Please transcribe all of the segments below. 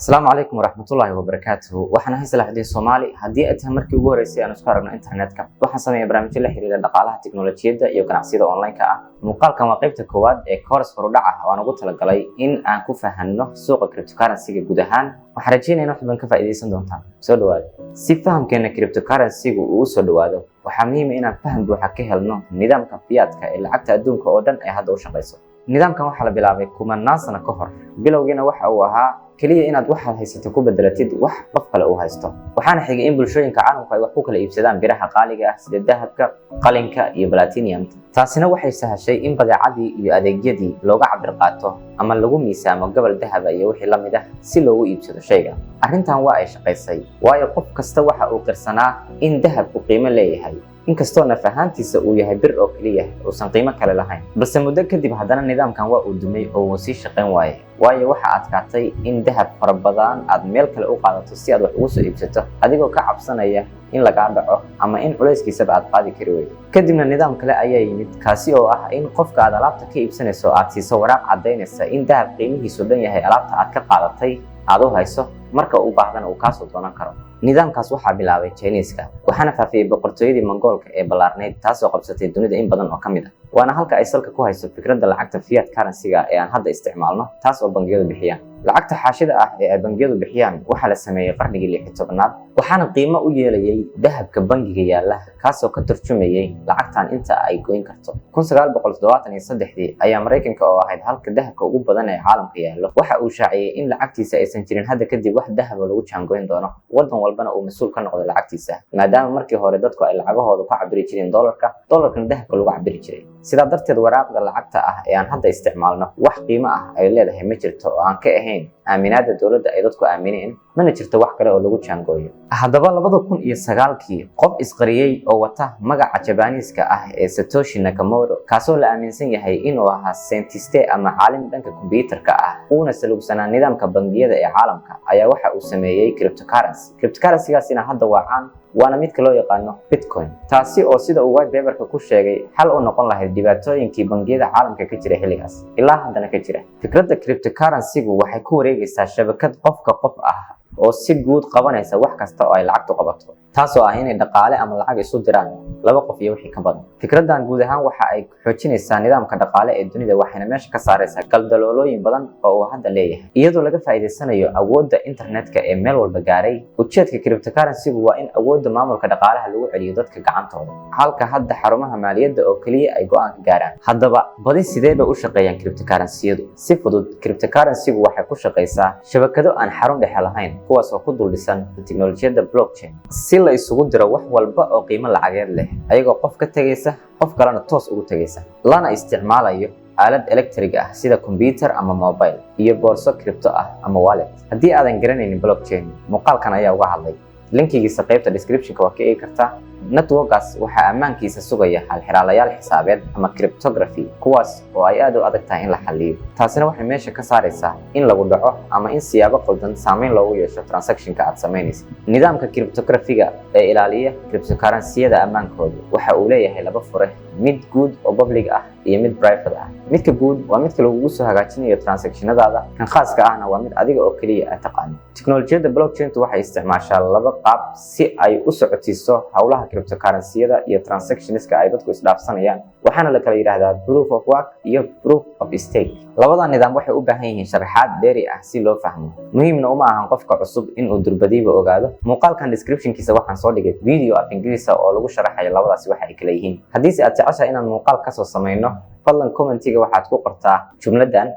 السلام عليكم ورحمة الله وبركاته. وحنا هسه لحدي Soomaali haddii aad tahay markii ugu horeysay aan isku aragno internetka waxaan sameeyaa barnaamijyo la xiriira dhaqaalaha tiknoolajiyadda iyo ganacsiyada online-ka ah. Muuqaalkan waa qaybta koowaad ee course horudhac ah oo aan ugu talagalay in aan ku fahanno suuqa cryptocurrency-ga guud ahaan. Waxaan rajeynayaa in wax badan ka faa'iideysan doontaan. Soo dhawaada. Si fahamkeena cryptocurrency-gu uu soo dhawaado, waxaa muhiim ah inaan faham buuxa ka helno nidaamka fiat-ka ee lacagta adduunka oo dhan ay hadda u shaqeyso. Nidaamkan waxaa la bilaabay kumanaan sano ka hor. Bilowgiina waxa uu ahaa kaliya inaad waxaad haysato ku bedelatid wax qof kale uu haysto. Waxaana xigay in bulshooyinka caalamku ay wax ku kala iibsadaan biraha qaaliga ah sida dahabka, qalinka iyo platinum. Taasina waxay sahashay in badeecadii iyo adeegyadii looga cabir qaato ama lagu miisaamo gobol dahab iyo wixii la mid ah si loogu iibsado shayga. Arrintan waa ay shaqeysay waayo qof kasta waxa uu qirsanaa in dahabku qiimo leeyahay. inkastoo nafahaantiisa uu yahay bir oo kaliya uusan qiimo kale lahayn, balse muddo kadib haddana nidaamkan waa uu dumay oo uu sii shaqayn waayay waayo waxa adkaatay in dahab fara badan aad meel kale u qaadato si aad wax ugu soo iibsato adigoo ka cabsanaya in lagaa dhaco ama in culayskiisaba aad qaadi kari weydo. kadibna nidaam kale ayaa yimid kaasi oo ah in qofka aad alaabta ka iibsanayso aad siiso waraaq caddaynaysa in dahab qiimihiisu dhan yahay alaabta aad ka qaadatay aad u hayso marka uu baahdana uu kaasoo doonan karo. nidaamkaas waxaa bilaabay Chinese-ka waxaana faafiyay boqortooyadii Mongoolka ee ballaarneyd taasoo qabsatay dunida in badan oo ka mid ah. waana halka ay salka ku hayso fikradda lacagta fiat currency-ga ee aan hadda isticmaalno taas oo bangiyadu bixiyaan. lacagta xaashida ah ee ay bangiyadu bixiyaan waxaa la sameeyay qarnigii 16aad waxaana qiimo u yeelayay dahabka bangiga yaalla kaasoo ka turjumayay lacagtan inta ay goyn karto. 1973 ayaa Mareykanka oo ahayd halka dahabka ugu badan ee caalamka yaallo waxa uu shaaciyay in lacagtiisa aysan jirin hadda kadib wax dahab oo lagu jaangoyn doono waddan walbana uu mas'uul ka noqdo lacagtiisa maadaama markii hore dadku ay lacagahooda ku cabiri jireen dollarkana dahabka lagu cabiri jiray. sidaa darteed waraaqda lacagta ah ee aan hadda isticmaalno wax qiimo ah ay leedahay ma jirto oo aan ka ahayn aaminaadda dowladda ay dadku aamineen mana jirto wax kale oo lagu jaangooyo. haddaba 2009kii qof isqariyay oo wata magaca Jabaaniiska ah ee Satoshi Nakamoto kaasoo la aaminsan yahay inuu ahaa scientist ama caalim dhanka kombiyuutarka ah uuna salugsanaa nidaamka bangiyada ee caalamka ayaa waxa uu sameeyay cryptocurrency-gaasina hadda waa caan waana midka loo yaqaano Bitcoin, taasi oo sida uu white paper-ka ku sheegay xal u noqon lahayd dhibaatooyinkii bangiyada caalamka ka jira xilligaas ilaa haddana ka jira. fikradda cryptocurrency-gu waxay ku wareegaysaa shabakad qofka qof ah oo si guud qabanaysa wax kasta oo ay lacagtu qabato, taasoo ah inay dhaqaale ama lacag isu diraan laba qof iyo wixii ka badan. fikraddan guud ahaan waxa ay xoojinaysaa nidaamka dhaqaale ee dunida waxayna meesha ka saaraysaa galdaloolooyin badan oo uu hadda leeyahay iyadoo laga faa'iideysanayo awoodda internetka ee meel walba gaaray. ujeedka cryptocurrency-gu waa in awoodda maamulka dhaqaalaha lagu celiyo dadka gacantooda halka hadda xarumaha maaliyadda oo kaliya ay go'aan ka gaaraan. haddaba badi sidee bay u shaqeeyaan cryptocurrency-yadu? si fudud cryptocurrency-gu waxay ku shaqeysaa shabakado aan xarun dhexe lahayn kuwaas oo ku dul dhisan tiknoolajiyadda blockchain si la isugu diro wax walba oo qiimo lacageed leh ayagoo qof ka tagaysa qof kalena toos ugu tagaysa lana isticmaalayo aalad electric ah sida computer ama mobile iyo boorso crypto ah ama wallet. haddii aadan garanaynin blockchain, muuqaalkan ayaa uga hadlay linkigiisa qaybta description-ka waa ka eegi kartaa. networkaas waxaa ammaankiisa sugaya halxiraalayaal xisaabeed ama cryptography kuwaas oo ay aad u adag tahay in la xalliyo. taasina waxay meesha ka saaraysaa in lagu dhaco ama in siyaabo qaldan saameyn loogu yeesho transaction-ka aad samaynaysa. nidaamka cryptography-ga ee ilaaliya cryptocurrency-yada ammaankooda waxa uu leeyahay laba fure, mid guud oo public ah iyo mid private ah. midka guud waa midka lagugu soo hagaajinayo transaction-nadaada, kan khaaska ahna waa mid adiga oo kaliya aad taqaano. tiknoolajiyadda blockchain-tu waxay isticmaashaa laba qaab si ay u socotiiso hawlaha cryptocurrency-yada iyo transactions-ka ay dadku isdhaafsanayaan waxaana la kala yiraahdaa proof of work iyo proof of stake. labada nidaam waxay u baahan yihiin sharaxaad dheeri ah si loo fahmo. muhiimna uma ahan qofka cusub inuu durbadiiba ogaado. muuqaalkan description-kiisa waxaan soo dhigay video af Ingiriis ah oo lagu sharaxayo labadaasi waxa ay kala yihiin. haddii aad jeceshahay inaan muuqaal ka soo sameeyno fadlan comment-iga waxaad ku qortaa jumladan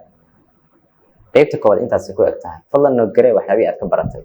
qaybta koowaad intaas ku eg tahay. fadlan nood garee waxyaabihii aad ka baratay.